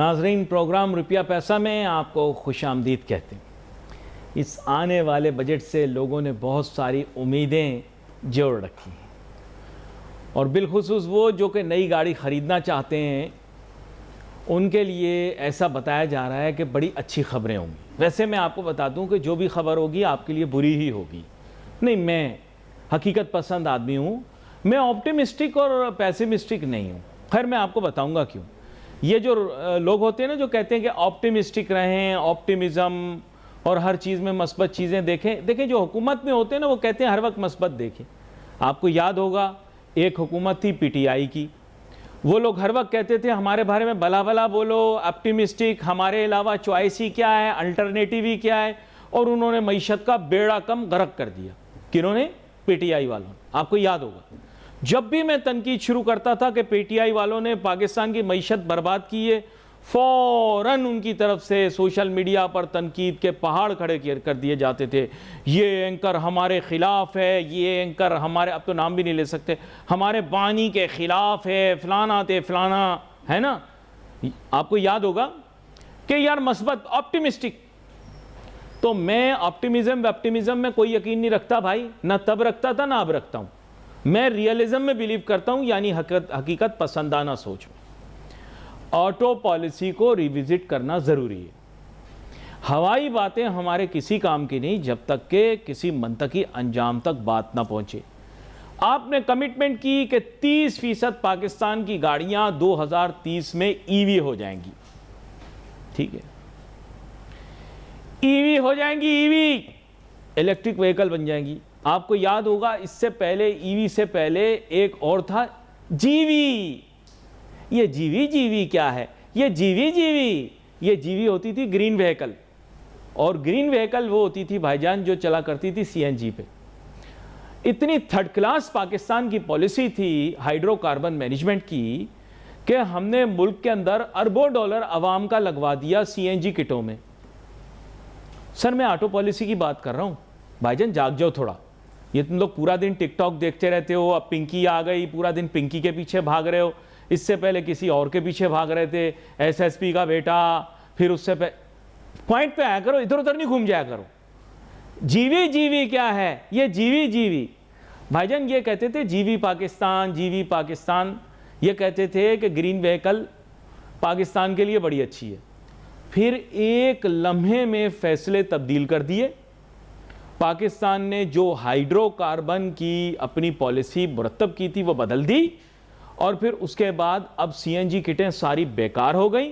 नाजरीन, प्रोग्राम रुपया पैसा में आपको खुशामदीद कहते हैं। इस आने वाले बजट से लोगों ने बहुत सारी उम्मीदें जोड़ रखी हैं और बिलखुसूस वो जो कि नई गाड़ी ख़रीदना चाहते हैं उनके लिए ऐसा बताया जा रहा है कि बड़ी अच्छी ख़बरें होंगी। वैसे मैं आपको बता दूं कि जो भी ख़बर होगी आपके लिए बुरी ही होगी। नहीं, मैं हकीकत पसंद आदमी हूँ, मैं ऑप्टिमिस्टिक और पैसिमिस्टिक नहीं हूँ। खैर मैं आपको बताऊँगा क्यों। ये जो लोग होते हैं ना जो कहते हैं कि ऑप्टिमिस्टिक रहें, ऑप्टिमिज़म और हर चीज़ में मस्बत चीज़ें देखें जो हुकूमत में होते हैं ना वो कहते हैं हर वक्त मस्बत देखें। आपको याद होगा एक हुकूमत थी पीटीआई की, वो लोग हर वक्त कहते थे हमारे बारे में भला भला बोलो, ऑप्टिमिस्टिक, हमारे अलावा चॉइस ही क्या है, अल्टरनेटिव ही क्या है, और उन्होंने मईशत का बेड़ा कम गरक कर दिया। किन्होंने? पीटीआई वालों। आपको याद होगा जब भी मैं तनकीद शुरू करता था कि पीटीआई वालों ने पाकिस्तान की मईशत बर्बाद की है, फ़ौरन उनकी तरफ से सोशल मीडिया पर तनकीद के पहाड़ खड़े कर दिए जाते थे। ये एंकर हमारे ख़िलाफ़ है, ये एंकर हमारे, अब तो नाम भी नहीं ले सकते, हमारे बानी के ख़िलाफ़ है, फलाना ते फलाना, है ना। आपको याद होगा कि यार मस्बत, ऑप्टिमिस्टिक। तो मैं ऑप्टिमिज़म में कोई यकीन नहीं रखता भाई, ना तब रखता था ना अब रखता हूँ। मैं रियलिज़म में बिलीव करता हूँ, यानी हकीकत पसंदाना सोच में। ऑटो पॉलिसी को रिविजिट करना ज़रूरी है। हवाई बातें हमारे किसी काम की नहीं जब तक के किसी मंतकी अंजाम तक बात ना पहुंचे। आपने कमिटमेंट की कि 30% पाकिस्तान की गाड़ियां 2030 में ईवी हो जाएंगी। ठीक है, ईवी हो जाएंगी, ईवी इलेक्ट्रिक व्हीकल बन जाएंगी। आपको याद होगा इससे पहले, ईवी से पहले एक और था जीवी। ये जीवी क्या है? ये जीवी होती थी ग्रीन व्हीकल, और ग्रीन व्हीकल वो होती थी भाईजान जो चला करती थी सीएनजी पे। इतनी थर्ड क्लास पाकिस्तान की पॉलिसी थी हाइड्रोकार्बन मैनेजमेंट की कि हमने मुल्क के अंदर अरबों डॉलर अवाम का लगवा दिया सीएनजी किटों में। सर मैं ऑटो पॉलिसी की बात कर रहा हूँ भाईजान, जाग जाओ थोड़ा। ये तुम लोग पूरा दिन टिकटॉक देखते रहते हो, अब पिंकी आ गई, पूरा दिन पिंकी के पीछे भाग रहे हो। इससे पहले किसी और के पीछे भाग रहे थे, एसएसपी का बेटा, फिर उससे पॉइंट पे आया करो, इधर उधर नहीं घूम जाया करो। जीवी क्या है? ये जीवी भाईजान ये कहते थे जीवी पाकिस्तान, ये कहते थे कि ग्रीन व्हीकल पाकिस्तान के लिए बड़ी अच्छी है। फिर एक लम्हे में फैसले तब्दील कर दिए। पाकिस्तान ने जो हाइड्रोकार्बन की अपनी पॉलिसी मुरतब की थी वो बदल दी, और फिर उसके बाद अब सीएनजी किटें सारी बेकार हो गई,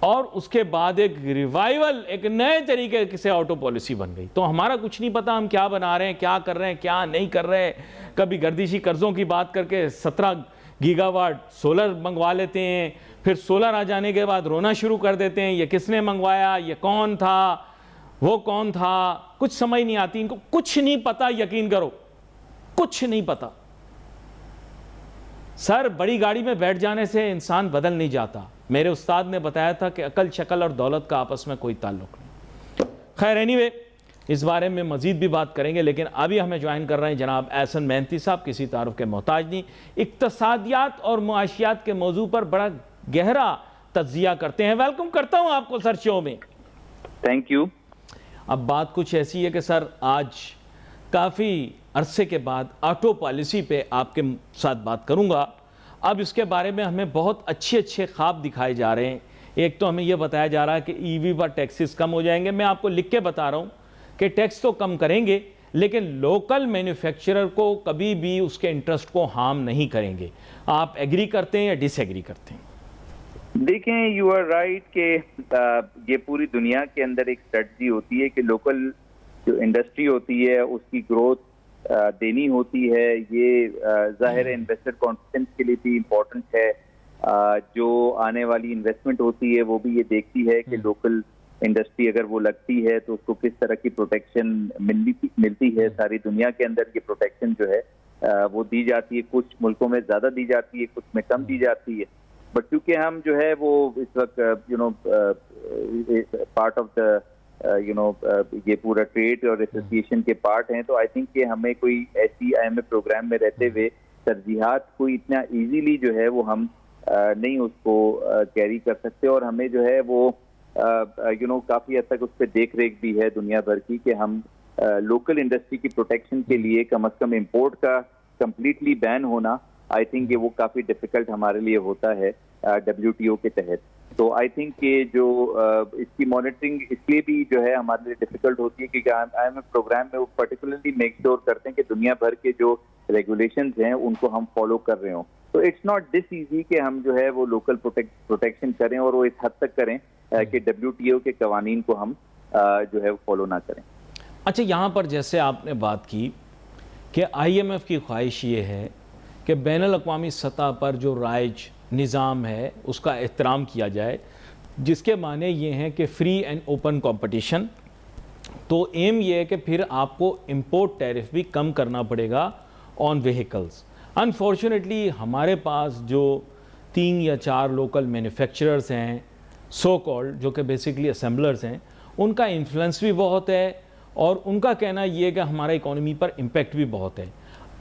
और उसके बाद एक रिवाइवल, एक नए तरीके से ऑटो पॉलिसी बन गई। तो हमारा कुछ नहीं पता हम क्या बना रहे हैं, क्या कर रहे हैं, क्या नहीं कर रहे हैं। कभी गर्दिशी कर्जों की बात करके 17 गीगावाट सोलर मंगवा लेते हैं, फिर सोलर आ जाने के बाद रोना शुरू कर देते हैं, ये किसने मंगवाया, ये कौन था, वो कौन था, कुछ समझ नहीं आती इनको, कुछ नहीं पता। यकीन करो कुछ नहीं पता। सर बड़ी गाड़ी में बैठ जाने से इंसान बदल नहीं जाता। मेरे उस्ताद ने बताया था कि अकल, शक्ल और दौलत का आपस में कोई ताल्लुक नहीं। खैर एनीवे, इस बारे में मजीद भी बात करेंगे, लेकिन अभी हमें ज्वाइन कर रहे हैं जनाब एहसन मेहनती साहब, किसी तारुफ के मोहताज नहीं, इक्तसादियात और मुआशियात के मौजू पर बड़ा गहरा तज्जिया करते हैं। वेलकम करता हूँ आपको सर शो में। Thank you. अब बात कुछ ऐसी है कि सर आज काफ़ी अरसे के बाद ऑटो पॉलिसी पे आपके साथ बात करूंगा। अब इसके बारे में हमें बहुत अच्छे ख्वाब दिखाए जा रहे हैं। एक तो हमें यह बताया जा रहा है कि ईवी पर टैक्सेस कम हो जाएंगे। मैं आपको लिख के बता रहा हूं कि टैक्स तो कम करेंगे, लेकिन लोकल मैन्युफैक्चरर को कभी भी उसके इंटरेस्ट को हार्म नहीं करेंगे। आप एग्री करते हैं या डिसएग्री करते हैं? देखें, यू आर राइट कि ये पूरी दुनिया के अंदर एक स्ट्रेटजी होती है कि लोकल जो इंडस्ट्री होती है उसकी ग्रोथ देनी होती है। ये जाहिर है इन्वेस्टर कॉन्फिडेंस के लिए भी इम्पोर्टेंट है। जो आने वाली इन्वेस्टमेंट होती है वो भी ये देखती है कि लोकल इंडस्ट्री अगर वो लगती है तो उसको किस तरह की प्रोटेक्शन मिलती है। सारी दुनिया के अंदर ये प्रोटेक्शन जो है वो दी जाती है। कुछ मुल्कों में ज़्यादा दी जाती है, कुछ में कम दी जाती है। बट क्योंकि हम जो है वो इस वक्त पार्ट ऑफ द ये पूरा ट्रेड और एसोसिएशन के पार्ट हैं, तो आई थिंक कि हमें कोई ऐसी IMF प्रोग्राम में रहते हुए तरजीहात कोई इतना इजीली जो है वो हम नहीं उसको कैरी कर सकते, और हमें जो है वो काफी हद तक उस पर देख रेख भी है दुनिया भर की कि हम लोकल इंडस्ट्री की प्रोटेक्शन के लिए कम से कम इंपोर्ट का कंप्लीटली बैन होना, आई थिंक वो काफी डिफिकल्ट हमारे लिए होता है WTO के तहत। तो आई थिंक कि जो इसकी मॉनिटरिंग इसलिए भी जो है हमारे लिए डिफिकल्ट होती है क्योंकि IMF प्रोग्राम में वो पर्टिकुलरली मेक श्योर करते हैं कि दुनिया भर के जो रेगुलेशंस हैं उनको हम फॉलो कर रहे हो। तो इट्स नॉट दिस इजी कि हम जो है वो लोकल प्रोटेक्शन करें, और वो इस हद तक करें कि WTO के कवानीन को हम जो है वो फॉलो ना करें। अच्छा, यहाँ पर जैसे आपने बात की कि IMF की ख्वाहिश ये है कि बैनुल अक़वामी सतह पर जो राइज निज़ाम है उसका एहतराम किया जाए, जिसके माने ये हैं कि फ्री एंड ओपन कंपटीशन। तो एम ये है कि फिर आपको इंपोर्ट टैरिफ भी कम करना पड़ेगा ऑन व्हीकल्स। अनफॉर्चुनेटली हमारे पास जो 3 या 4 लोकल मैन्युफैक्चरर्स हैं, सो कॉल्ड, जो कि बेसिकली असेंबलर्स हैं, उनका इन्फ्लुएंस भी बहुत है और उनका कहना ये है कि हमारा इकोनॉमी पर इम्पेक्ट भी बहुत है।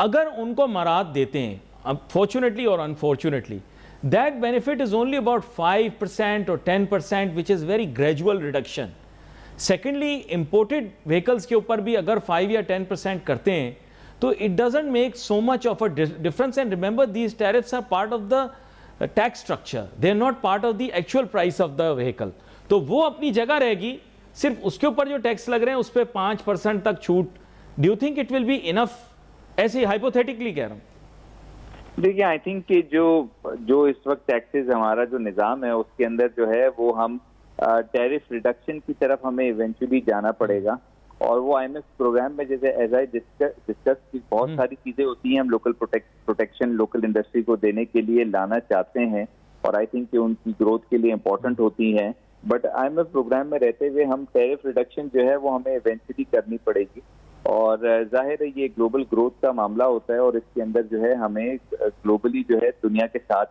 अगर उनको मराद देते हैं, अब फॉर्चुनेटली और unfortunately, that benefit is only about 5% और 10%, which is very gradual reduction. Secondly, imported vehicles के ऊपर भी अगर 5 या 10% करते हैं तो it doesn't make so much of a difference. And remember, these tariffs are part of the tax structure, they are not part of the actual price of the vehicle. तो वो अपनी जगह रहेगी, सिर्फ उसके ऊपर जो टैक्स लग रहे हैं उस पर 5% तक छूट। Do you think it will be enough? ऐसे हाइपोथेटिकली कह रहा हूं। देखिए, आई थिंक कि जो इस वक्त टैक्सेस हमारा जो निज़ाम है उसके अंदर जो है वो हम टैरिफ रिडक्शन की तरफ हमें इवेंचुअली जाना पड़ेगा। और वो IMF प्रोग्राम में जैसे एज आई डिस्कस की बहुत सारी चीजें होती हैं हम लोकल प्रोटेक्शन लोकल इंडस्ट्री को देने के लिए लाना चाहते हैं, और आई थिंक कि उनकी ग्रोथ के लिए इंपॉर्टेंट होती हैं। बट IMF प्रोग्राम में रहते हुए हम टैरिफ रिडक्शन जो है वो हमें इवेंचुअली करनी पड़ेगी। और जाहिर है ये ग्लोबल ग्रोथ का मामला होता है और इसके अंदर जो है हमें ग्लोबली जो है दुनिया के साथ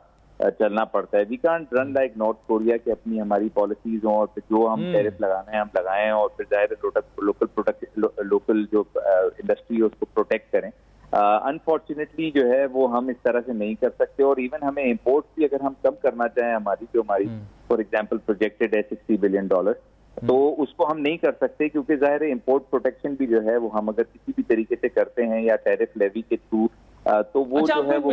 चलना पड़ता है। We can't run like North Korea की अपनी हमारी पॉलिसीज हों और फिर जो हम टैरिफ लगाना है हम लगाएं और फिर जाहिर है लोकल जो इंडस्ट्री है उसको प्रोटेक्ट करें। अनफॉर्चुनेटली जो है वो हम इस तरह से नहीं कर सकते। और इवन हमें इम्पोर्ट भी अगर हम कम करना चाहें हमारी फॉर एग्जाम्पल प्रोजेक्टेड है $60 बिलियन, तो उसको हम नहीं कर सकते क्योंकि जाहिर है इम्पोर्ट प्रोटेक्शन भी जो है वो हम अगर किसी भी तरीके से करते हैं या टैरिफ लेवी के थ्रू तो वो अच्छा, जो है वो एक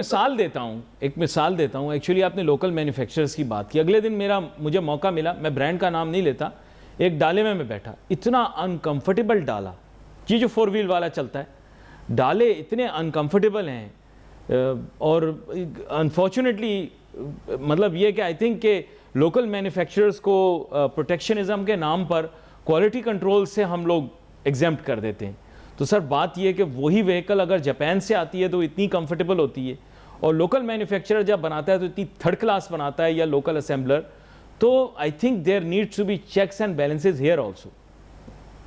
मिसाल देता हूँ। एक्चुअली आपने लोकल मैन्युफैक्चरर्स की बात की। अगले दिन मुझे मौका मिला, मैं ब्रांड का नाम नहीं लेता, एक डाले में मैं बैठा, इतना अनकंफर्टेबल डाला, ये जो 4 व्हील वाला चलता है, डाले इतने अनकंफर्टेबल हैं। और अनफॉर्चुनेटली मतलब ये कि आई थिंक के लोकल मैन्युफैक्चरर्स को प्रोटेक्शनिज्म के नाम पर क्वालिटी कंट्रोल से हम लोग एग्जेम्प्ट कर देते हैं। तो सर बात यह है कि वही व्हीकल अगर जापान से आती है तो इतनी कंफर्टेबल होती है, और लोकल मैन्युफैक्चरर जब बनाता है तो इतनी थर्ड क्लास बनाता है, या लोकल असेंबलर। तो I think there needs to be checks and balances here also.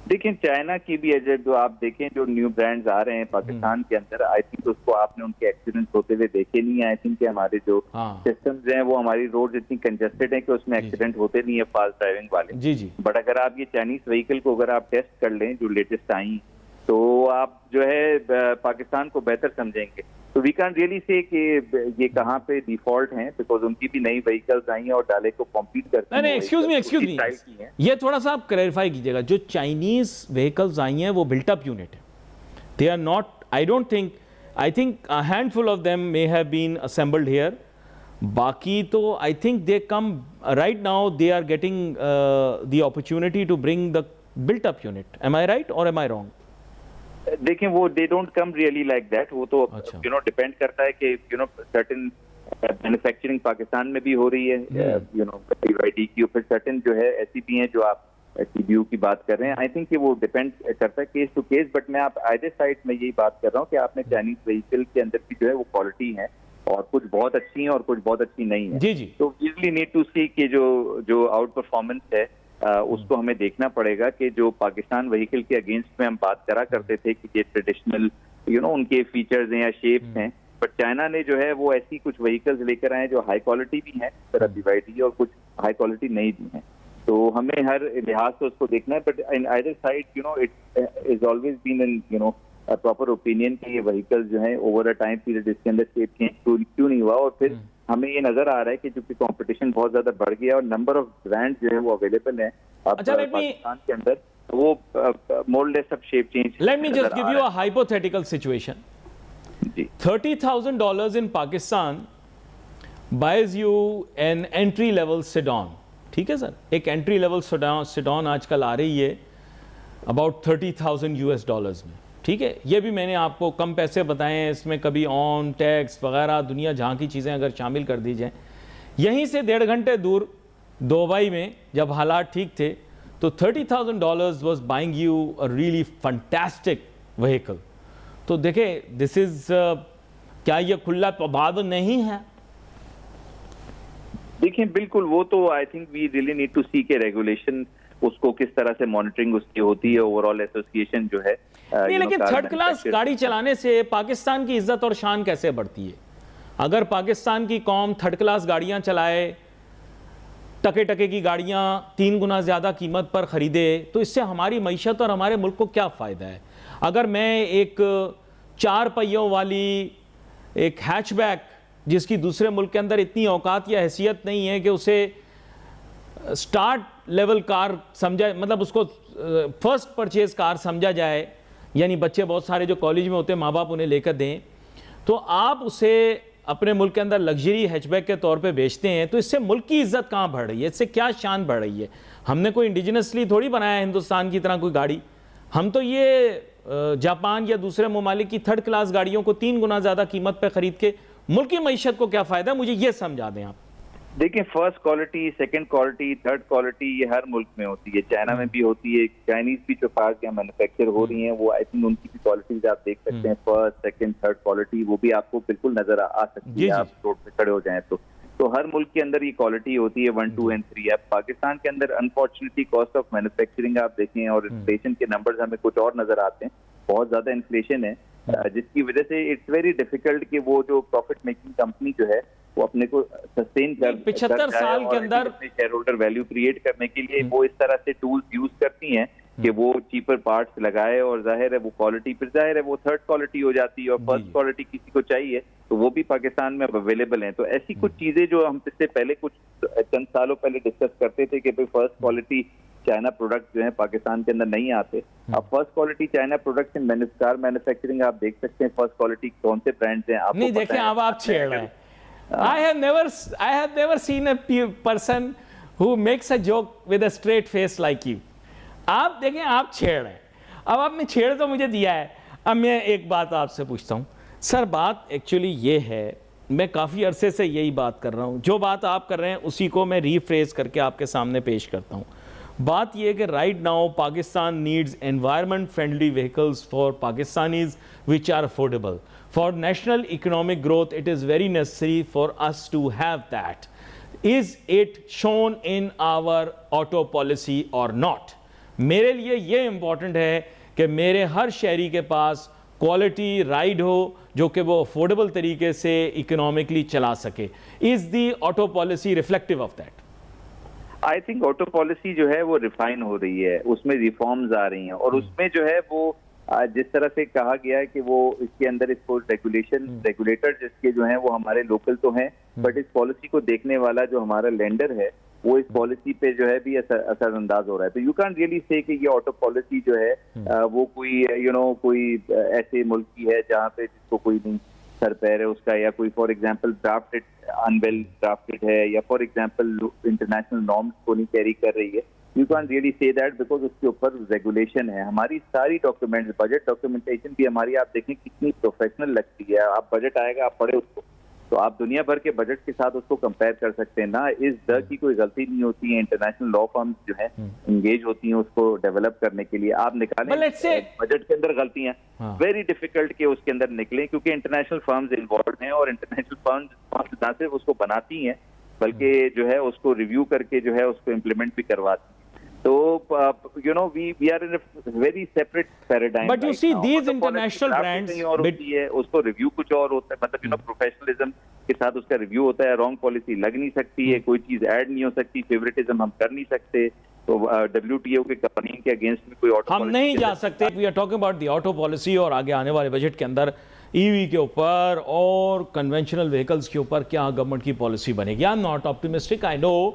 देखिए, चाइना की भी अगर जो आप देखें जो न्यू ब्रांड्स आ रहे हैं पाकिस्तान के अंदर, आई थिंक उसको आपने उनके एक्सीडेंट होते हुए देखे नहीं है। आई थिंक हमारे जो सिस्टम्स हैं वो हमारी रोड इतनी कंजेस्टेड है कि उसमें एक्सीडेंट होते नहीं है फास्ट ड्राइविंग वाले। जी। बट अगर आप ये चाइनीज व्हीकल को अगर आप टेस्ट कर लें जो लेटेस्ट आई, तो आप जो है पाकिस्तान को बेहतर समझेंगे। तो वी कैन रियली से कि ये कहाँ पे डिफॉल्ट हैं, बिकॉज उनकी भी नई व्हीकल्स आई हैं और डाले को कॉम्पीट करती हैं। नहीं, एक्सक्यूज मी, ये थोड़ा सा आप क्लैरिफाई कीजिएगा। जो चाइनीज व्हीकल्स आई हैं वो बिल्ट अप यूनिट है, they are not, I think a handful of them may have been assembled here. बाकी तो I think they come right now, they are getting the opportunity to bring the built up unit. Am I right और am I wrong? देखें, वो they don't come really like that. वो तो depend करता है कि सर्टेन मैन्युफैक्चरिंग पाकिस्तान में भी हो रही है BYD की, फिर सर्टेन जो है ऐसी भी हैं जो आप CBU की बात कर रहे हैं। आई थिंक कि वो डिपेंड करता है केस टू केस। बट मैं आप आइदर साइड में यही बात कर रहा हूँ कि आपने चाइनीज व्हीकल के अंदर की जो है वो क्वालिटी है और कुछ बहुत अच्छी है और कुछ बहुत अच्छी नहीं है। जी। तो यूजली नीड टू सी कि जो आउट परफॉर्मेंस है उसको हमें देखना पड़ेगा कि जो पाकिस्तान व्हीकल के अगेंस्ट में हम बात करा करते थे कि ये ट्रेडिशनल उनके फीचर्स हैं या शेप्स हैं, बट चाइना ने जो है वो ऐसी कुछ व्हीकल्स लेकर आए जो हाई क्वालिटी भी हैं तरह BYD और कुछ हाई क्वालिटी नहीं भी हैं। तो हमें हर लिहाज से उसको देखना है। But in either side it is always been in proper opinion कि ये व्हीकल जो है ओवर अ टाइम पीरियड इसके अंदर शेप चेंज क्यों नहीं हुआ। और फिर हमें ये नजर आ रहा है कि चूंकि कंपटीशन बहुत ज्यादा बढ़ गया और नंबर ऑफ ब्रांड जो है वो अवेलेबल है अब पाकिस्तान के अंदर, तो वो मोर लेस सब shape change. Let me just give you a hypothetical situation. $30,000 in Pakistan buys you an entry level sedan, ठीक है सर, एक एंट्री लेवल सेडान आजकल आ रही है अबाउट $30,000 में, ठीक है। ये भी मैंने आपको कम पैसे बताए हैं, इसमें कभी ऑन टैक्स वगैरह दुनिया जहाँ की चीज़ें अगर शामिल कर दी जाएँ। यहीं से 1.5 घंटे दूर दुबई में जब हालात ठीक थे तो $30,000 was buying you a really fantastic vehicle। तो देखें, दिस इज क्या ये खुला तबादल नहीं है? देखिए बिल्कुल, वो तो I think we really need to see के रेगुलेशन उसको किस तरह से मॉनिटरिंग उसकी होती है, ओवरऑल एसोसिएशन जो है। नहीं, लेकिन थर्ड क्लास गाड़ी चलाने से पाकिस्तान की इज्जत और शान कैसे बढ़ती है? अगर पाकिस्तान की कौम थर्ड क्लास गाड़ियां चलाए, टके टके की गाड़ियां 3 गुना ज्यादा कीमत पर खरीदे, तो इससे हमारी मईशत और हमारे मुल्क को क्या फायदा है? अगर मैं एक 4 पहियों वाली एक हैचबैक जिसकी दूसरे मुल्क के अंदर इतनी औकात या हैसियत नहीं है कि उसे स्टार्ट लेवल कार समझा, मतलब उसको फर्स्ट परचेज कार समझा जाए, यानी बच्चे बहुत सारे जो कॉलेज में होते हैं माँ बाप उन्हें लेकर दें, तो आप उसे अपने मुल्क के अंदर लग्जरी हैचबैक के तौर पे बेचते हैं, तो इससे मुल्क की इज्जत कहाँ बढ़ रही है? इससे क्या शान बढ़ रही है? हमने कोई इंडिजिनसली थोड़ी बनाया हिंदुस्तान की तरह कोई गाड़ी। हम तो ये जापान या दूसरे ममालिक की थर्ड क्लास गाड़ियों को 3 गुना ज़्यादा कीमत पर खरीद के मुल्क की मईशत को क्या फ़ायदा? मुझे ये समझा दें आप। देखिए, first quality, second quality, third quality ये हर मुल्क में होती है। चाइना में भी होती है, चाइनीज भी जो कार्स यहाँ मैन्युफैक्चर हो रही हैं वो आई थिंक उनकी भी क्वालिटीज आप देख सकते हैं, फर्स्ट सेकंड थर्ड क्वालिटी, वो भी आपको बिल्कुल नजर आ सकती है आप रोड पे खड़े हो जाएं तो हर मुल्क के अंदर ये क्वालिटी होती है 1, 2 और 3। अब पाकिस्तान के अंदर अनफॉर्चुनेटली कॉस्ट ऑफ मैन्युफैक्चरिंग आप देखें और इन्फ्लेशन के नंबर्स हमें कुछ और नजर आते हैं, बहुत ज्यादा इन्फ्लेशन है, जिसकी वजह से इट्स वेरी डिफिकल्ट कि वो जो प्रॉफिट मेकिंग कंपनी जो है वो अपने को सस्टेन कर 75 साल के अंदर शेयर होल्डर वैल्यू क्रिएट करने के लिए वो इस तरह से टूल्स यूज करती हैं कि वो चीपर पार्ट्स लगाए और जाहिर है वो क्वालिटी, फिर जाहिर है वो थर्ड क्वालिटी हो जाती है और फर्स्ट क्वालिटी किसी को चाहिए तो वो भी पाकिस्तान में अवेलेबल है। तो ऐसी कुछ चीजें जो हम इससे पहले कुछ चंद सालों पहले डिस्कस करते थे कि भाई फर्स्ट क्वालिटी चाइना प्रोडक्ट जो है पाकिस्तान के अंदर नहीं आते। अब first quality China product in car manufacturing आप देख सकते हैं, फर्स्ट क्वालिटी कौन से ब्रांड्स हैं आपको नहीं देखें, अब आप छेड़ रहे हैं। I have never seen a person who makes a joke with a straight face like you। आप देखें, आप छेड़ रहे हैं। अब आपने छेड़ तो मुझे दिया है, अब मैं एक बात आपसे पूछता हूँ सर। बात एक्चुअली ये है, मैं काफ़ी अरसे से यही बात कर रहा हूँ, जो बात आप कर रहे हैं उसी को मैं रीफ्रेज करके आपके सामने पेश करता हूँ। बात यह है कि right now Pakistan needs environment friendly vehicles for Pakistanis which are affordable. For national economic growth, it is very necessary for us to have that. Is it shown in our auto policy or not? मेरे लिए ये important है कि मेरे हर शहरी के पास quality ride हो जो कि वो अफोर्डेबल तरीके से इकोनॉमिकली चला सके। Is the auto policy reflective of that? I think auto policy जो है वो रिफाइन हो रही है, उसमें रिफॉर्म्स आ रही हैं और उसमें जो है वो जिस तरह से कहा गया है कि वो इसके अंदर इसको रेगुलेटर जिसके जो हैं वो हमारे लोकल तो हैं, बट इस पॉलिसी को देखने वाला जो हमारा लेंडर है वो इस पॉलिसी पे जो है भी असरअंदाज हो रहा है। तो यू कैन रियली से कि ये ऑटो पॉलिसी जो है वो कोई कोई ऐसे मुल्क की है जहाँ पे जिसको कोई नहीं सर पैर है उसका, या कोई for example drafted unwell drafted है, या फॉर एग्जाम्पल इंटरनेशनल नॉर्म्स को नहीं कैरी कर रही है। You can really say that because उसके ऊपर रेगुलेशन है। हमारी सारी डॉक्यूमेंट्स, बजट डॉक्यूमेंटेशन भी हमारी आप देखें कितनी प्रोफेशनल लगती है। आप बजट आएगा, आप पढ़े उसको तो आप दुनिया भर के बजट के साथ उसको कंपेयर कर सकते हैं ना। इस दर की कोई गलती नहीं होती है। इंटरनेशनल लॉ फर्म्स जो है इंगेज होती हैं उसको डेवलप करने के लिए। आप निकालें बजट के अंदर गलतियां, वेरी डिफिकल्ट के उसके अंदर निकले, क्योंकि इंटरनेशनल फर्म्स इन्वॉल्व हैं और इंटरनेशनल फर्म्स ना सिर्फ उसको बनाती हैं बल्कि जो है उसको रिव्यू करके जो है उसको इम्प्लीमेंट भी करवाती हैं। तो we are in a very separate paradigm. But you see these international brands उसको रिव्यू कुछ और होता है, मतलब प्रोफेशनलिज्म के साथ उसका रिव्यू होता है। रॉन्ग पॉलिसी लग नहीं सकती है, कोई चीज ऐड नहीं हो सकती, फेवरेटिज्म हम कर नहीं सकते। तो WTO के कवानीन के अगेंस्ट में कोई ऑटो हम नहीं जा सकते। We are talking about the auto policy और आगे आने वाले बजट के अंदर ईवी के ऊपर और कन्वेंशनल व्हीकल्स के ऊपर क्या गवर्नमेंट की पॉलिसी बनेगी। I am not optimistic. I know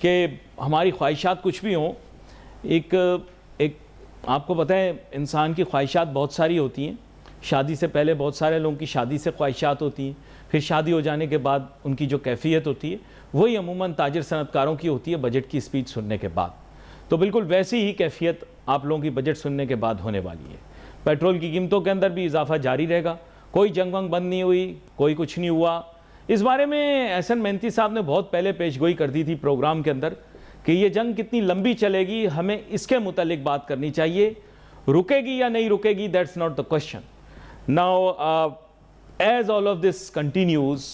कि हमारी ख्वाहिशात कुछ भी हों, एक आपको पता है इंसान की ख्वाहिशात बहुत सारी होती हैं। शादी से पहले बहुत सारे लोगों की शादी से ख्वाहिशात होती हैं, फिर शादी हो जाने के बाद उनकी जो कैफियत होती है वही अमूमन ताजिर सनतकारों की होती है बजट की स्पीच सुनने के बाद। तो बिल्कुल वैसी ही कैफियत आप लोगों की बजट सुनने के बाद होने वाली है। पेट्रोल की कीमतों के अंदर भी इजाफा जारी रहेगा, कोई जंग वंग बंद नहीं हुई, कोई कुछ नहीं हुआ। इस बारे में एहसन मेहनती साहब ने बहुत पहले पेशगोई कर दी थी प्रोग्राम के अंदर कि ये जंग कितनी लंबी चलेगी, हमें इसके मुतालिक बात करनी चाहिए। रुकेगी या नहीं रुकेगी, that's not the question. Now as all of this continues,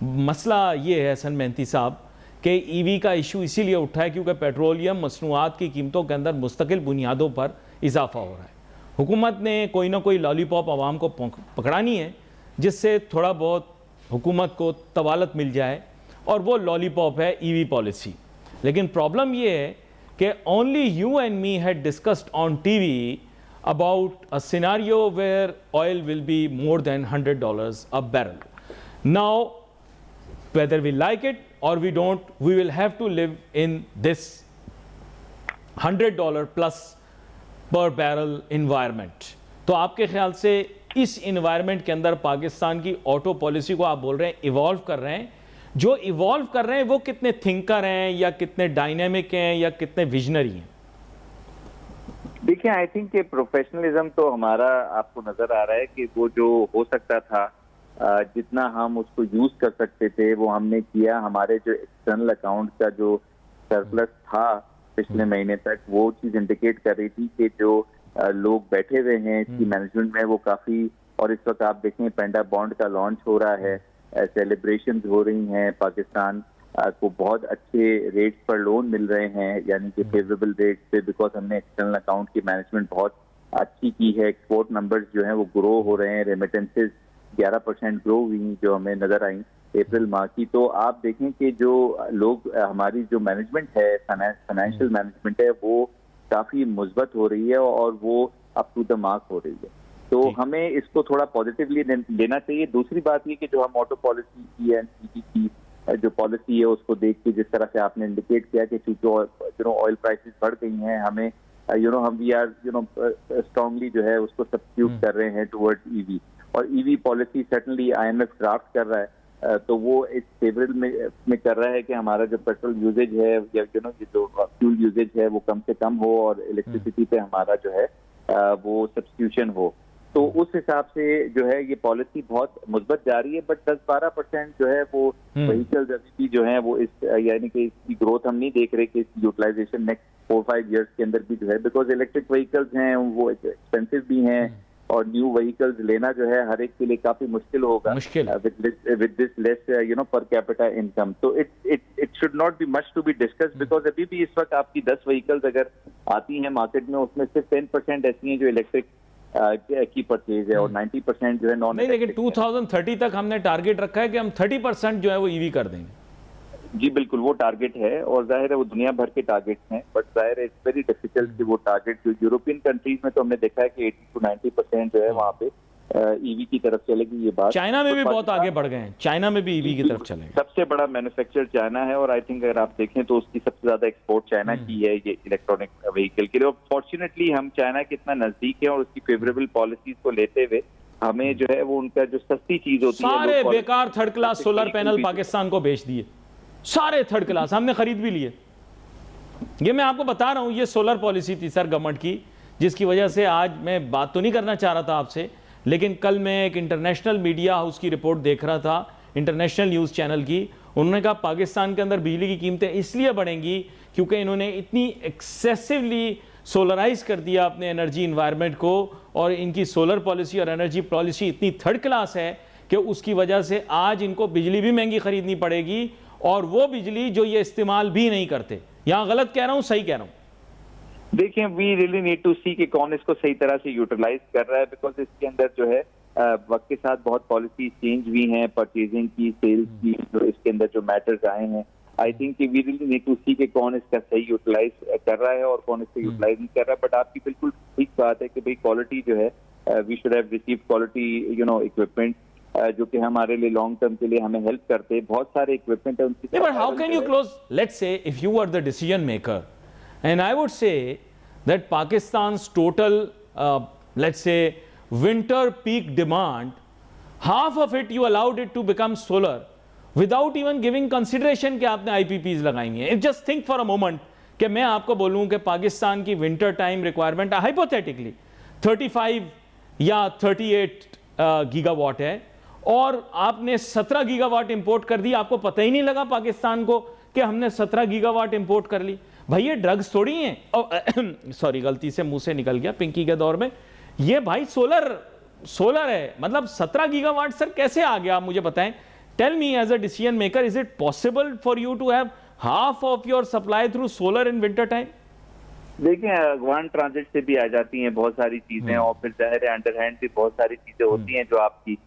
मसला ये है एहसन मेहनती साहब कि ईवी का इशू इसीलिए उठा है क्योंकि पेट्रोलियम मसनूआत की कीमतों के अंदर मुस्तकिल बुनियादों पर इजाफा हो रहा है। हुकूमत ने कोई ना कोई लॉलीपॉप आवाम को पकड़ानी है जिससे थोड़ा बहुत हुकूमत को तवालत मिल जाए, और वो लॉलीपॉप है ईवी पॉलिसी। लेकिन प्रॉब्लम ये है कि only you and me had discussed on TV about a scenario where oil will be more than $100 a barrel. Now, whether we like it or we don't, we will have to live in this $100 plus per barrel environment. तो आपके ख्याल से इस environment के अंदर पाकिस्तान की auto policy को आप बोल रहे हैं इवॉल्व कर रहे हैं, जो इवॉल्व कर रहे हैं वो कितने थिंकर हैं या कितने डायनेमिक हैं या कितने विजनरी हैं? देखिए, आई थिंक कि प्रोफेशनलिज्म तो हमारा आपको नजर आ रहा है कि वो जो हो सकता था, जितना हम उसको यूज कर सकते थे वो हमने किया। हमारे जो एक्सटर्नल अकाउंट का जो सरप्लस था पिछले महीने तक, वो चीज इंडिकेट कर रही थी कि जो लोग बैठे हुए हैं इसकी मैनेजमेंट में वो काफी, और इस वक्त आप देखें पेंडा बॉन्ड का लॉन्च हो रहा है, सेलिब्रेशन हो रही हैं, पाकिस्तान को बहुत अच्छे रेट्स पर लोन मिल रहे हैं, यानी कि फेवरेबल रेट पे, बिकॉज हमने एक्सटर्नल अकाउंट की मैनेजमेंट बहुत अच्छी की है। एक्सपोर्ट नंबर्स जो हैं वो ग्रो हो रहे हैं, रेमिटेंसेस 11% ग्रो हुई जो हमें नजर आई अप्रैल माह की। तो आप देखें कि जो लोग, हमारी जो मैनेजमेंट है, फाइनेंशियल मैनेजमेंट है, वो काफी मुस्बत हो रही है और वो अप टू द मार्क हो रही है। तो हमें इसको थोड़ा पॉजिटिवली लेना चाहिए। दूसरी बात ये कि जो हम ऑटो पॉलिसी की जो पॉलिसी है उसको देख के, जिस तरह से आपने इंडिकेट किया कि चूंकि ऑयल प्राइसेस बढ़ गई हैं, हमें हम वी आर स्ट्रांगली जो है उसको सब्स्टिट्यूट कर रहे हैं टुवर्ड्स ईवी, और EV policy certainly IMF draft कर रहा है, तो वो इस फेवरेबल में कर रहा है कि हमारा जो पेट्रोल यूजेज है या जो फ्यूल यूजेज है वो कम से कम हो और इलेक्ट्रिसिटी पे हमारा जो है वो सब्स्टिट्यूशन हो। तो उस हिसाब से जो है ये पॉलिसी बहुत मुस्बत जा रही है। बट 10-12% जो है वो व्हीकल्स अभी भी जो है वो इस, यानी कि इसकी ग्रोथ हम नहीं देख रहे कि इसकी यूटिलाइजेशन नेक्स्ट 4-5 ईयर्स के अंदर भी जो है, बिकॉज इलेक्ट्रिक व्हीकल्स हैं वो एक्सपेंसिव भी हैं और न्यू व्हीकल्स लेना जो है हर एक के लिए काफी मुश्किल होगा with this less per capita income. तो it should not be much to be discuss, because अभी भी इस वक्त आपकी 10 व्हीकल्स अगर आती हैं मार्केट में, उसमें सिर्फ 10% ऐसी हैं जो इलेक्ट्रिक की परचेज है और 90% जो है नॉन। नहीं, लेकिन 2030 तक हमने टारगेट रखा है कि हम 30% जो है वो ईवी कर देंगे। जी बिल्कुल, वो टारगेट है और जाहिर है वो दुनिया भर के टारगेट्स हैं, बट जाहिर है इट्स वेरी डिफिकल्ट कि वो टारगेट, जो यूरोपियन कंट्रीज में तो हमने देखा है कि 80-90% जो है वहाँ पे ईवी की तरफ चलेगी। ये बात चाइना में भी बहुत आगे बढ़ गए हैं, चाइना में भी ईवी की तरफ चलेंगे। सबसे बड़ा मैन्युफैक्चरर चाइना है और आई थिंक अगर आप देखें तो उसकी सबसे ज्यादा एक्सपोर्ट चाइना की है ये इलेक्ट्रॉनिक व्हीकल के लिए। और फॉर्चुनेटली हम चाइना के इतना नजदीक है और उसकी फेवरेबल पॉलिसीज को लेते हुए हमें जो है वो उनका जो सस्ती चीज होती है, सारे बेकार third class solar panel Pakistan को बेच दिए, सारे थर्ड क्लास हमने खरीद भी लिए। ये मैं आपको बता रहा हूं, ये सोलर पॉलिसी थी सर गवर्नमेंट की, जिसकी वजह से आज मैं बात तो नहीं करना चाह रहा था आपसे, लेकिन कल मैं एक इंटरनेशनल मीडिया हाउस की रिपोर्ट देख रहा था, इंटरनेशनल न्यूज़ चैनल की। उन्होंने कहा पाकिस्तान के अंदर बिजली की कीमतें इसलिए बढ़ेंगी क्योंकि इन्होंने इतनी एक्सेसिवली सोलराइज कर दिया अपने एनर्जी इन्वायरमेंट को, और इनकी सोलर पॉलिसी और एनर्जी पॉलिसी इतनी थर्ड क्लास है कि उसकी वजह से आज इनको बिजली भी महंगी खरीदनी पड़ेगी, और वो बिजली जो ये इस्तेमाल भी नहीं करते। यहाँ गलत कह रहा हूँ, सही कह रहा हूँ? देखिए, वी रियली नीड टू सी कि कौन इसको सही तरह से यूटिलाइज कर रहा है, बिकॉज इसके अंदर जो है वक्त के साथ बहुत पॉलिसी चेंज भी हैं, परचेजिंग की, सेल्स की, जो इसके अंदर जो मैटर्स आए हैं आई थिंक कि वी रियली नीड टू सी कि कौन इसका सही यूटिलाइज कर रहा है और कौन इसका यूटिलाइज नहीं कर रहा है। बट आपकी बिल्कुल ठीक बात है कि भाई क्वालिटी जो है, we should have received quality equipment जो कि हमारे लिए लॉन्ग टर्म के लिए हमें हेल्प करते हैं। बहुत सारे इक्विपमेंट है उनकी। But how can you close, let's say if you are the decision maker and I would say that Pakistan's total let's say winter peak demand, half of it you allowed it to become solar without even giving consideration कि आपने IPPs लगाएंगे। If just think for a moment कि मैं आपको बोलूं कि पाकिस्तान की winter time requirement hypothetically 35 या 38 गीगावाट है और आपने 17 गीगावाट इंपोर्ट कर दी, आपको पता ही नहीं लगा पाकिस्तान को कि हमने 17 गीगावाट इंपोर्ट कर ली। भाई ये ड्रग्स थोड़ी हैं, सॉरी गलती से मुंह से निकल गया पिंकी के दौर में, ये भाई सोलर है। मतलब 17 गीगावाट सर कैसे आ गया, आप मुझे बताएं। Tell me as a decision maker, is it possible for you to have half of your supply through solar in winter time? देखिए अगवान ट्रांजिट से भी आ जाती हैं बहुत सारी चीजें, और फिर जाहिर है अंडरहैंड भी बहुत सारी चीजें होती हैं जो आपकी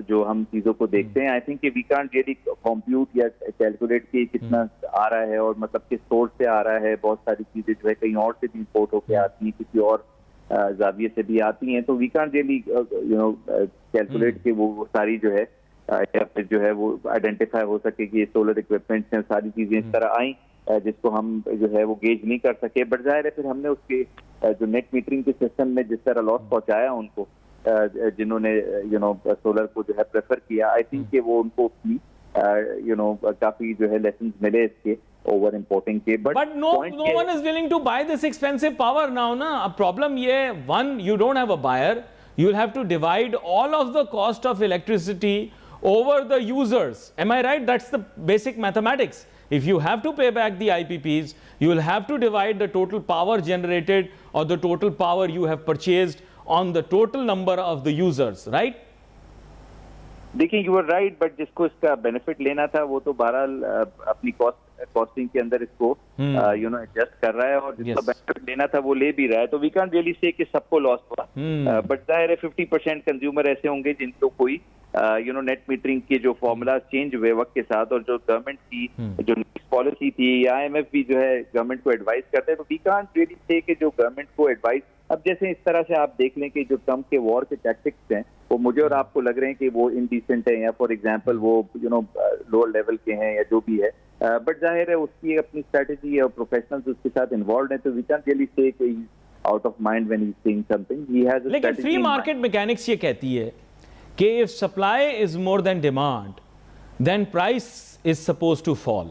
जो हम चीजों को देखते हैं। I think we can't really compute या कैलकुलेट कि कितना आ रहा है और मतलब किस सोर्स से आ रहा है। बहुत सारी चीजें जो है कहीं और से भी इंपोर्ट होकर आती हैं, किसी और जाविये से भी आती हैं, तो वी कांट रियली कैलकुलेट कि वो सारी जो है या फिर जो है वो आइडेंटिफाई हो सके कि ये सोलर इक्विपमेंट्स हैं, सारी चीजें इस तरह आई जिसको हम जो है वो गेज नहीं कर सके। बट जाहिर है फिर हमने उसके जो नेट मीटरिंग के सिस्टम में जिस तरह लॉस पहुंचाया उनको, जिन्होंने सोलर को जो है प्रेफर किया, आई थिंक कि वो उनको काफी जो है लेसन मिले इसके ओवर इंपोर्टिंग के। But no one is willing to buy this expensive power now ना। प्रॉब्लम ये, one, you don't have a buyer, you will have to divide all of the cost of electricity over the users. Am I right? That's the basic mathematics. If you have to pay back the IPPs, you will have to divide the total power generated or the total power you have purchased on the total number of the users, right? देखिए you are right, but जिसको इसका benefit लेना था वो तो बहरहाल अपनी costing के अंदर इसको एडजस्ट कर रहा है, और जिसको बेनिफिट लेना था वो ले भी रहा है। तो वी कांट रियली से कि सबको लॉस हुआ, बट जाहिर है 50% कंज्यूमर ऐसे होंगे जिनको कोई नेट मीटरिंग के जो फॉर्मूला चेंज हुए वक्त के साथ, और जो गवर्नमेंट की जो पॉलिसी थी या IMF भी जो है गवर्नमेंट को एडवाइस करते हैं, तो वी कांट रियली से कि जो गवर्नमेंट को एडवाइस, अब जैसे इस तरह से आप देख लें कि जो ट्रम्प के वॉर के टैक्टिक्स हैं वो मुझे और आपको लग रहे हैं कि वो इनडिसेंट है, या फॉर एग्जांपल वो लोअर लेवल के हैं या जो भी है, बट जाहिर है उसकी अपनी स्ट्रेटेजी है और प्रोफेशनल्स उसके साथ इन्वॉल्व हैं, तो we can really say that he is out of mind when he is saying something, he has a strategy. लेकिन फ्री मार्केट मैकेनिक्स ये कहती है कि if supply is more than demand then price is suppose to fall.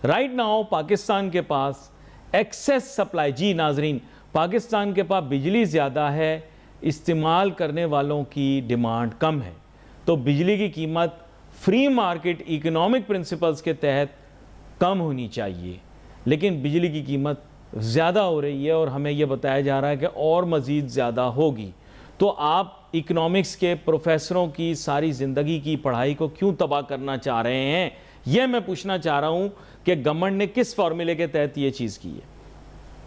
Right now Pakistan के पास excess supply, जी नाजरीन, पाकिस्तान के पास बिजली ज़्यादा है, इस्तेमाल करने वालों की डिमांड कम है, तो बिजली की कीमत फ्री मार्केट इकोनॉमिक प्रिंसिपल्स के तहत कम होनी चाहिए, लेकिन बिजली की कीमत ज़्यादा हो रही है और हमें यह बताया जा रहा है कि और मज़ीद ज़्यादा होगी। तो आप इकोनॉमिक्स के प्रोफेसरों की सारी ज़िंदगी की पढ़ाई को क्यों तबाह करना चाह रहे हैं? यह मैं पूछना चाह रहा हूँ कि गवर्नमेंट ने किस फॉर्मूले के तहत ये चीज़ की है।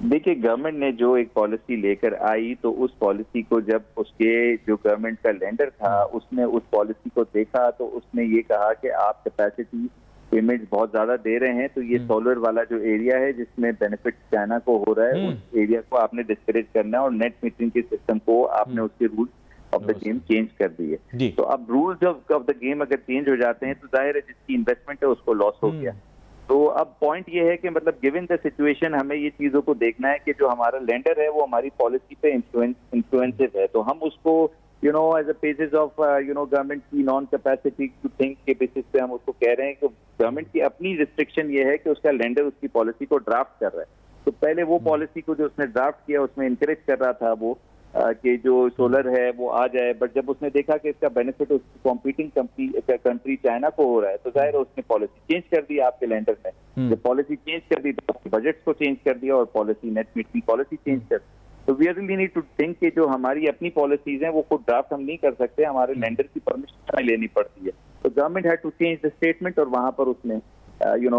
देखिए गवर्नमेंट ने जो एक पॉलिसी लेकर आई, तो उस पॉलिसी को जब उसके जो गवर्नमेंट का लेंडर था उसने उस पॉलिसी को देखा, तो उसने ये कहा कि आप कैपेसिटी पेमेंट्स बहुत ज्यादा दे रहे हैं, तो ये सोलर वाला जो एरिया है जिसमें बेनिफिट चाइना को हो रहा है, उस एरिया को आपने डिस्करेज करना है, और नेट मीटरिंग के सिस्टम को आपने उसके rules of the game change कर दिए। तो अब रूल्स ऑफ द गेम अगर चेंज हो जाते हैं तो जाहिर है जिसकी इन्वेस्टमेंट है उसको लॉस हो गया। तो अब पॉइंट ये है कि मतलब गिवन द सिचुएशन हमें ये चीजों को देखना है कि जो हमारा लेंडर है वो हमारी पॉलिसी पे इन्फ्लुएंसिव है, तो हम उसको as a basis of government की नॉन कैपेसिटी टू थिंक के बेसिस पे हम उसको कह रहे हैं कि गवर्नमेंट की अपनी रिस्ट्रिक्शन ये है कि उसका लेंडर उसकी पॉलिसी को ड्राफ्ट कर रहा है। तो पहले वो पॉलिसी को जो उसने ड्राफ्ट किया उसमें इंकरेज कर रहा था वो कि जो सोलर है वो आ जाए, बट जब उसने देखा कि इसका बेनिफिट उसकी कॉम्पीटिंग कंट्री चाइना को हो रहा है, तो जाहिर है उसने पॉलिसी चेंज कर दी। आपके लेंडर ने जब पॉलिसी चेंज कर दी तो बजट्स को चेंज कर दिया और policy net metering policy change कर दी। तो we really need to think कि जो हमारी अपनी पॉलिसीज हैं वो खुद ड्राफ्ट हम नहीं कर सकते, हमारे लेंडर की परमिशन हमें लेनी पड़ती है। तो government had to change the statement, और वहां पर उसने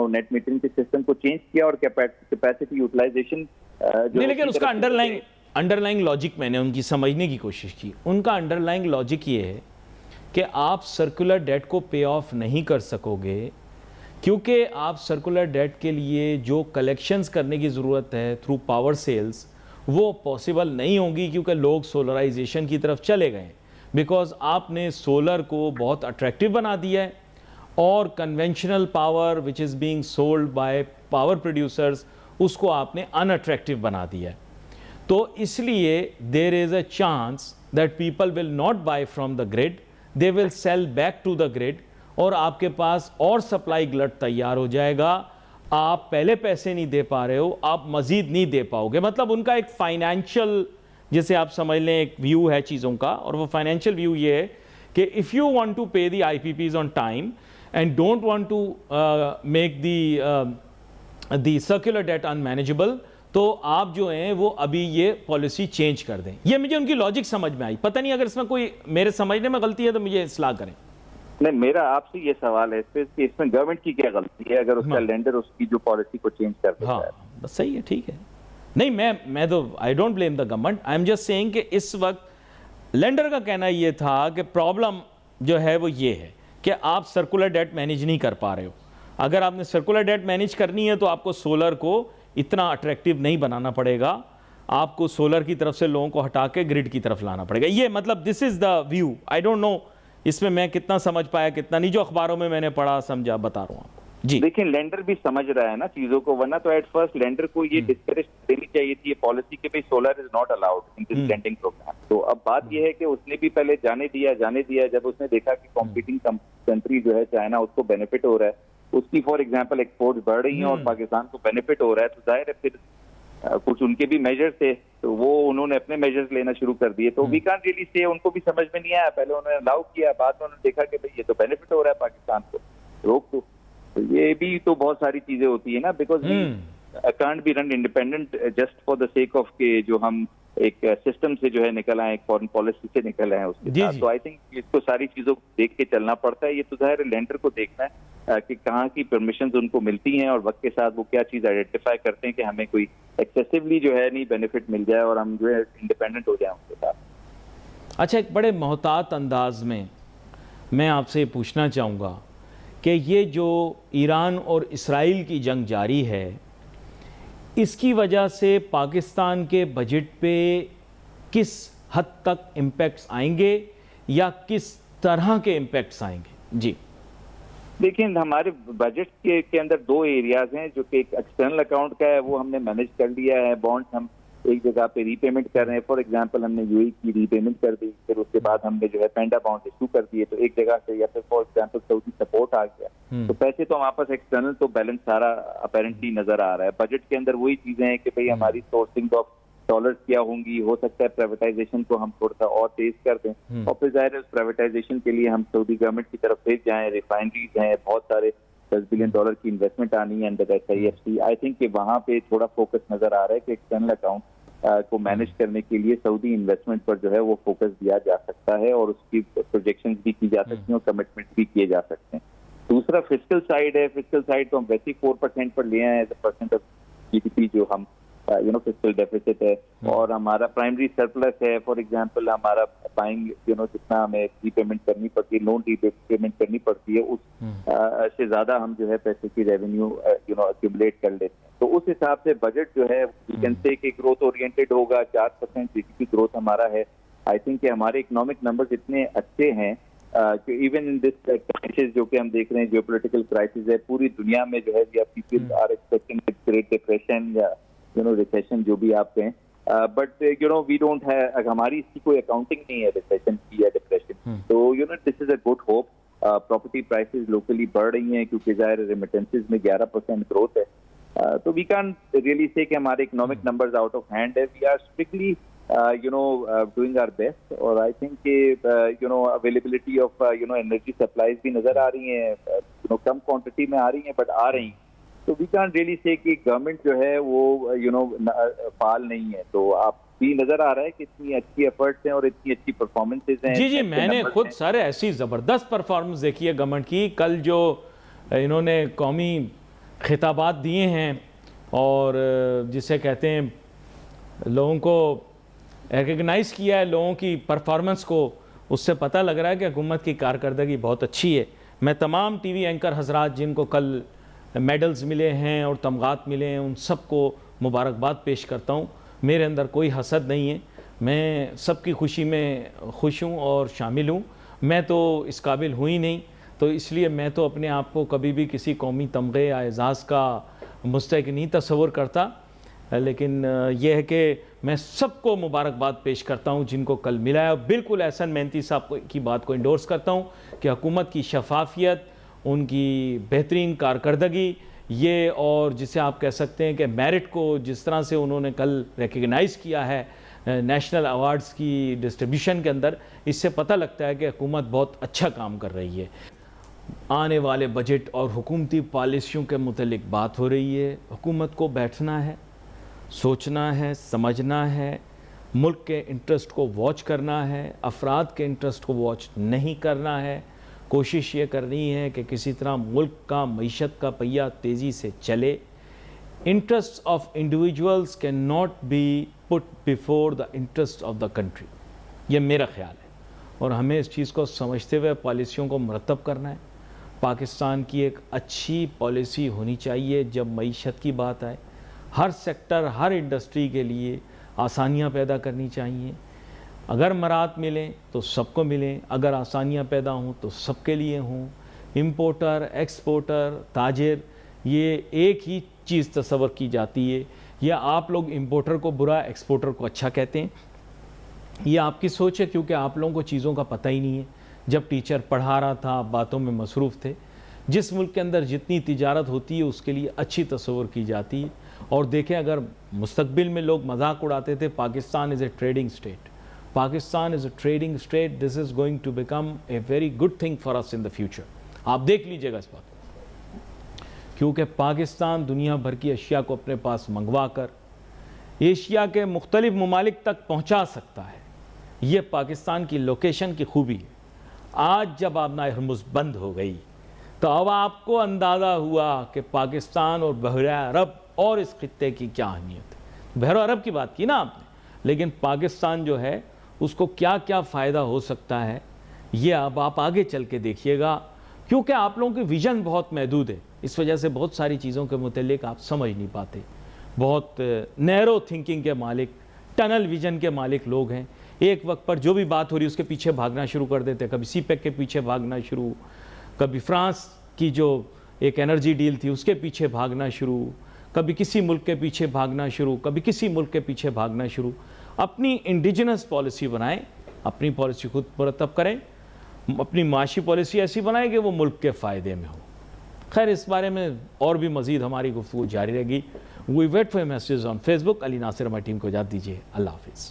नेट मीटरिंग के सिस्टम को चेंज किया और कैपेसिटी यूटिलाइजेशन लेकिन उसका अंडरलाइंग लॉजिक मैंने उनकी समझने की कोशिश की। उनका अंडरलाइंग लॉजिक ये है कि आप सर्कुलर डेट को पे ऑफ नहीं कर सकोगे क्योंकि आप सर्कुलर डेट के लिए जो कलेक्शंस करने की ज़रूरत है थ्रू पावर सेल्स, वो पॉसिबल नहीं होगी क्योंकि लोग सोलराइजेशन की तरफ चले गए, बिकॉज आपने सोलर को बहुत अट्रैक्टिव बना दिया है और conventional power which is being sold by power producers उसको आपने अनअट्रैक्टिव बना दिया है। तो इसलिए there is a chance that people will not buy from the grid, they will sell back to the grid और आपके पास और सप्लाई ग्लट तैयार हो जाएगा। आप पहले पैसे नहीं दे पा रहे हो, आप मजीद नहीं दे पाओगे। मतलब उनका एक फाइनेंशियल, जैसे आप समझ लें, एक व्यू है चीज़ों का, और वो फाइनेंशियल व्यू ये है कि if you want to pay the IPPs on time and don't want to make the circular debt unmanageable, तो आप जो हैं वो अभी ये पॉलिसी चेंज कर दें। ये मुझे उनकी लॉजिक समझ में आई। पता नहीं अगर इसमें कोई मेरे समझने में गलती है तो मुझे इस्लाह करें। नहीं, मेरा आपसे ये सवाल है इस पे कि इसमें गवर्नमेंट की क्या गलती है अगर उसका लेंडर उसकी जो पॉलिसी को चेंज कर देता है? बस सही है, ठीक है। नहीं, मैं तो I don't blame the government, I am just saying कि इस वक्त लेंडर का कहना ये था कि प्रॉब्लम जो है वो ये है कि आप सर्कुलर डेट मैनेज नहीं कर पा रहे हो। अगर आपने सर्कुलर डेट मैनेज करनी है तो आपको सोलर को इतना अट्रैक्टिव नहीं बनाना पड़ेगा, आपको सोलर की तरफ से लोगों को हटा के ग्रिड की तरफ लाना पड़ेगा। ये मतलब this is the view. I don't know इसमें मैं कितना समझ पाया कितना नहीं, जो अखबारों में मैंने पढ़ा समझा बता रहा हूँ आपको। जी, लेकिन लेंडर भी समझ रहा है ना चीजों को, वरना तो एट फर्स्ट लेंडर को ये डिस्करेज देनी चाहिए थी पॉलिसी के भाई solar is not allowed in this lending program. तो अब बात ये है कि उसने भी पहले जाने दिया जब उसने देखा कि कॉम्पिटिंग कंट्री जो है चाइना उसको बेनिफिट हो रहा है, उसकी फॉर एग्जाम्पल एक्सपोर्ट बढ़ रही है और पाकिस्तान को बेनिफिट हो रहा है, तो जाहिर है फिर कुछ उनके भी मेजर्स थे तो वो उन्होंने अपने मेजर्स लेना शुरू कर दिए। तो वी कांट रियली से, उनको भी समझ में नहीं आया, पहले उन्होंने अलाउ किया, बाद में उन्होंने देखा कि भाई ये तो बेनिफिट हो रहा है पाकिस्तान को, रोक दो। तो ये भी तो बहुत सारी चीजें होती है ना, because can't be run independent just for the sake of के जो हम एक सिस्टम से जो है निकल आए, एक फॉरेन पॉलिसी से निकल आए उसके साथ। तो आई थिंक इसको सारी चीजों को देख के चलना पड़ता है। ये तो जाहिर है लेंडर को देखना है कि कहाँ की परमिशंस उनको मिलती हैं और वक्त के साथ वो क्या चीज आइडेंटिफाई करते हैं कि हमें कोई एक्सेसिवली जो है नहीं बेनिफिट मिल जाए और हम जो है इंडिपेंडेंट हो जाए उनके साथ। अच्छा, एक बड़े मोहतात अंदाज में मैं आपसे पूछना चाहूँगा कि ये जो ईरान और इसराइल की जंग जारी है, इसकी वजह से पाकिस्तान के बजट पे किस हद तक इम्पैक्ट्स आएंगे या किस तरह के इम्पैक्ट्स आएंगे? जी देखिए, हमारे बजट के अंदर दो एरियाज हैं, जो कि एक एक्सटर्नल अकाउंट का है, वो हमने मैनेज कर लिया है। बॉन्ड्स हम एक जगह पे रीपेमेंट कर रहे हैं, फॉर एग्जांपल हमने यूएई की रीपेमेंट कर दी, फिर उसके बाद हमने जो है पेंडा बॉन्ड इशू कर दिए, तो एक जगह से, या फिर फॉर एग्जांपल सऊदी सपोर्ट आ गया, तो पैसे तो हमारे पास एक्सटर्नल तो बैलेंस सारा अपेरेंटली नजर आ रहा है। बजट के अंदर वही चीजें हैं कि भाई हमारी सोर्सिंग ऑफ डॉलर्स क्या होंगी, हो सकता है प्राइवेटाइजेशन को हम थोड़ा सा और तेज कर दें, और फिर जाहिर है उस प्राइवेटाइजेशन के लिए हम सऊदी गवर्नमेंट की तरफ भेज जाएं, रिफाइनरीज हैं, बहुत सारे $10 बिलियन की इन्वेस्टमेंट आनी है अंडर SIFC। आई थिंक कि वहाँ पे थोड़ा फोकस नजर आ रहा है कि एक्सटर्नल अकाउंट को मैनेज करने के लिए सऊदी इन्वेस्टमेंट पर जो है वो फोकस दिया जा सकता है और उसकी प्रोजेक्शंस भी की जा सकती हैं और कमिटमेंट भी किए जा सकते हैं। दूसरा फिस्कल साइड है। फिस्कल साइड तो हम वैसे ही 4% पर लिए हैं as a percent of GDP, जो हम फिस्कल डेफिसिट है, और हमारा प्राइमरी सरप्लस है। फॉर एग्जांपल हमारा बाइंग जितना हमें रीपेमेंट करनी पड़ती है, लोन रीपेमेंट करनी पड़ती है, उस से ज्यादा हम जो है पैसे की रेवेन्यू एक्यूमुलेट कर लेते हैं। तो उस हिसाब से बजट जो है कैन से कि ग्रोथ ओरिएंटेड होगा। 4% GDP ग्रोथ हमारा है। आई थिंक कि हमारे इकोनॉमिक नंबर्स इतने अच्छे हैं कि इवन इन दिस क्राइसिस जो कि हम देख रहे हैं, जियोपॉलिटिकल क्राइसिस है पूरी दुनिया में जो है, people are expecting great depression या रिसेशन, जो भी आप कहें, बट वी डोंट हैव, हमारी इसकी कोई अकाउंटिंग नहीं है रिसेशन की या डिप्रेशन। तो this is a good hope. Property prices locally बढ़ रही हैं क्योंकि जाहिर रेमिटेंसेस में 11% ग्रोथ है। तो वी कैन रियली से कि हमारे economic numbers out of hand है। We are strictly doing our best, और आई थिंक कि अवेलेबिलिटी ऑफ एनर्जी सप्लाईज भी नजर आ रही हैं, कम क्वांटिटी में आ रही हैं बट आ रही हैं। तो वी कैन रियली से कि गवर्नमेंट जो है वो फाल नहीं है। तो आप भी नजर आ रहा है कि इतनी अच्छी एफर्ट्स हैं और इतनी अच्छी परफॉर्मेंसेज हैं। जी, मैंने खुद सारे ऐसी जबरदस्त परफॉर्मेंस देखी है गवर्नमेंट की। कल जो इन्होंने कौमी खिताबात दिए हैं और जिसे कहते हैं लोगों को रिकग्नाइज किया है, लोगों की परफॉर्मेंस को, उससे पता लग रहा है कि हुकूमत की कारकर्दगी बहुत अच्छी है। मैं तमाम टीवी एंकर हजरात जिनको कल मेडल्स मिले हैं और तमगात मिले हैं उन सबको मुबारकबाद पेश करता हूँ। मेरे अंदर कोई हसद नहीं है, मैं सबकी खुशी में खुश हूँ और शामिल हूँ। मैं तो इस काबिल हूँ ही नहीं, तो इसलिए मैं तो अपने आप को कभी भी किसी कौमी तमगे या एजाज़ का मुस्तहिक नहीं तस्वुर करता, लेकिन यह है कि मैं सबको मुबारकबाद पेश करता हूँ जिनको कल मिला है। बिल्कुल एहसन मेहनती साहब की बात को इंडोर्स करता हूँ कि हुकूमत की शफाफियत, उनकी बेहतरीन कारकर्दगी ये, और जिसे आप कह सकते हैं कि मेरिट को जिस तरह से उन्होंने कल रिकग्नाइज़ किया है नेशनल अवार्ड्स की डिस्ट्रीब्यूशन के अंदर, इससे पता लगता है कि हुकूमत बहुत अच्छा काम कर रही है। आने वाले बजट और हुकूमती पॉलिसियों के मुतल्लिक बात हो रही है। हुकूमत को बैठना है, सोचना है, समझना है, मुल्क के इंटरेस्ट को वॉच करना है, अफराद के इंटरेस्ट को वॉच नहीं करना है। कोशिश ये करनी है कि किसी तरह मुल्क का मईशत का पहिया तेज़ी से चले। Interest of individuals can not be put before the interest of the country, ये मेरा ख्याल है, और हमें इस चीज़ को समझते हुए पॉलिसियों को मरतब करना है। पाकिस्तान की एक अच्छी पॉलिसी होनी चाहिए जब मईशत की बात आए। हर सेक्टर, हर इंडस्ट्री के लिए आसानियाँ पैदा करनी चाहिए। अगर मराहत मिलें तो सबको मिलें, अगर आसानियाँ पैदा हों तो सबके लिए हों। इम्पोर्टर, एक्सपोर्टर, ताजिर, ये एक ही चीज़ तस्वर की जाती है। या आप लोग इम्पोर्टर को बुरा, एक्सपोर्टर को अच्छा कहते हैं, ये आपकी सोच है, क्योंकि आप लोगों को चीज़ों का पता ही नहीं है। जब टीचर पढ़ा रहा था आप बातों में मसरूफ़ थे। जिस मुल्क के अंदर जितनी तिजारत होती है उसके लिए अच्छी तस्वर की जाती है। और देखें, अगर मुस्तकबिल में लोग मजाक उड़ाते थे Pakistan is a trading state, Pakistan is a trading state, this is going to become a very good thing for us in the future. आप देख लीजिएगा इस बात, क्योंकि पाकिस्तान दुनिया भर की अशिया को अपने पास मंगवा कर एशिया के मुख्तलिफ ममालिक तक पहुँचा सकता है। ये पाकिस्तान की लोकेशन की खूबी है। आज जब आबना हरमुज़ बंद हो गई तो अब आपको अंदाज़ा हुआ कि पाकिस्तान और बहरा अरब और इस खित्ते की क्या अहमियत है। बहरा अरब की बात की ना आपने, लेकिन पाकिस्तान जो है उसको क्या क्या फ़ायदा हो सकता है ये अब आप आगे चल के देखिएगा, क्योंकि आप लोगों की विज़न बहुत महदूद है। इस वजह से बहुत सारी चीज़ों के मुतल्लिक आप समझ नहीं पाते। बहुत नैरो थिंकिंग के मालिक, टनल विज़न के मालिक लोग हैं। एक वक्त पर जो भी बात हो रही है उसके पीछे भागना शुरू कर देते। कभी सीपेक के पीछे भागना शुरू, कभी फ्रांस की जो एक एनर्जी डील थी उसके पीछे भागना शुरू, कभी किसी मुल्क के पीछे भागना शुरू, कभी किसी मुल्क के पीछे भागना शुरू। अपनी इंडिजिनस पॉलिसी बनाएं, अपनी पॉलिसी खुद मुरतब करें, अपनी माशी पॉलिसी ऐसी बनाएं कि वो मुल्क के फ़ायदे में हो। खैर, इस बारे में और भी मज़ीद हमारी गुफ्तगू जारी रहेगी। We wait for message on Facebook. Ali Nasir हमारी टीम को इजाज़त दीजिए। अल्लाह हाफिज़।